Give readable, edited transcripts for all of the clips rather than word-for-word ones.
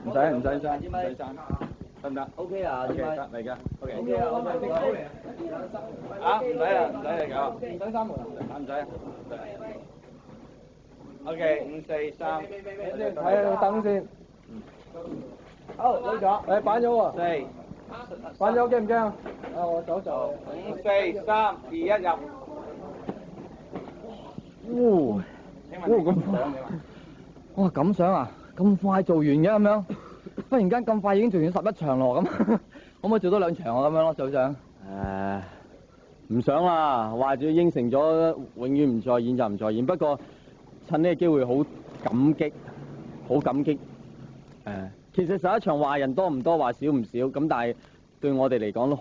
唔使刪，得唔得 ？OK 啊？OK 得嚟㗎 ，OK。OK 啊，OK 啊，唔使啊，唔使你搞，唔使3門啊？唔使啊。OK， 5、4、3，睇下等先。好，呢個。反咗喎。4。反咗驚唔驚啊？我走就。5、4、3、2、1入。咁快！哇，咁想啊？咁快做完嘅咁樣？忽然間咁快已經做完11場咯，咁可唔可以做多2場啊？咁樣咯，組長。唔想啦，話住應承咗，永遠唔再演就唔再演。不過趁呢個機會，好感激。其實11場話人多唔多，話少唔少，咁但係對我哋嚟講都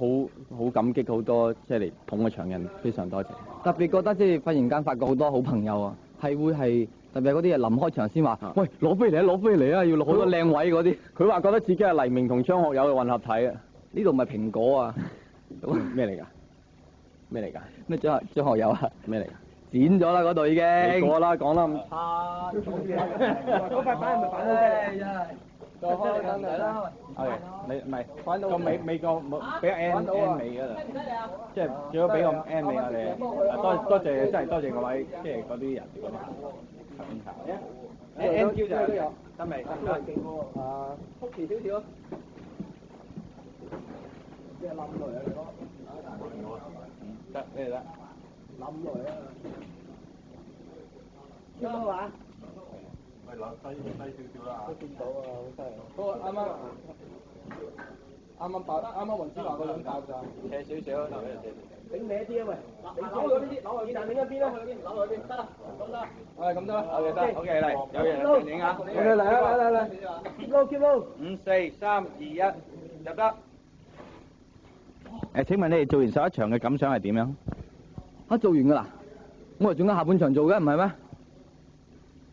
好感激好多，即係嚟捧個場人，非常多謝。特別覺得即係忽然間發覺好多好朋友啊，係會係特別係嗰啲臨開場先話，喂，攞飛嚟啊，要攞好多靚位嗰啲。佢話覺得自己係黎明同張學友嘅混合體啊！呢度唔係蘋果啊，咩嚟㗎？咩張學友啊？咩嚟㗎？剪咗啦嗰度已經。你過啦，講得咁差。嗰塊板係咪反咗啫？真係。再開燈嚟啦。OK，你唔係個尾個冇俾個 N 尾嗰度，即係最好俾個 N 尾我哋。多謝真係多謝各位，即係嗰啲人嗰啲頭先查。N Q 就係得未？啊，福遲少少。即係冧落嚟啊！你講。得，呢度得。冧落嚟啊！邊個話？咪攞低少少啦嚇。都見到啊，好犀利。嗰個啱雲之華個樣爆炸。斜少少，頂歪啲啊喂！扭咗呢啲，扭去邊？擰一邊啦，扭去邊？得啦，咁得。係咁得啦。OK 得，OK 嚟，有人影啊。OK 嚟，keep low，keep low。5、4、3、2、1，入得。請問你哋做完11場嘅感想係點樣？做完㗎啦，我係仲有下半場做嘅，唔係咩？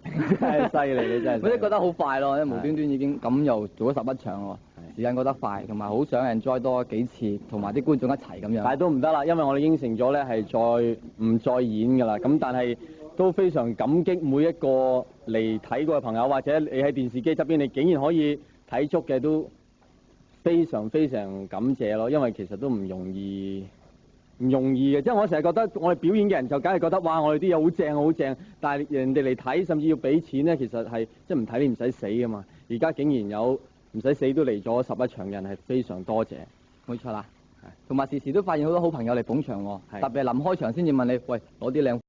真係犀利，你真係。我都覺得好快咯，因為無端端已經咁又做咗11場咯，時間過得快，同埋好想 enjoy 多幾次，同埋啲觀眾一齊咁樣。但係都唔得啦，因為我哋應承咗咧係再演㗎啦。咁但係都非常感激每一個嚟睇過嘅朋友，或者你喺電視機側邊，你竟然可以睇足嘅，都非常感謝咯。因為其實都唔容易嘅，即係我成日覺得我哋表演嘅人就梗係覺得哇，我哋啲嘢好正，但係人哋嚟睇甚至要俾錢咧，其實係即係唔睇你唔使死㗎嘛。而家竟然有唔使死都嚟咗11場人，係非常多謝。冇錯啦，同埋時時都發現好多好朋友嚟捧場喎，特別係臨開場先至問你，喂，攞啲靚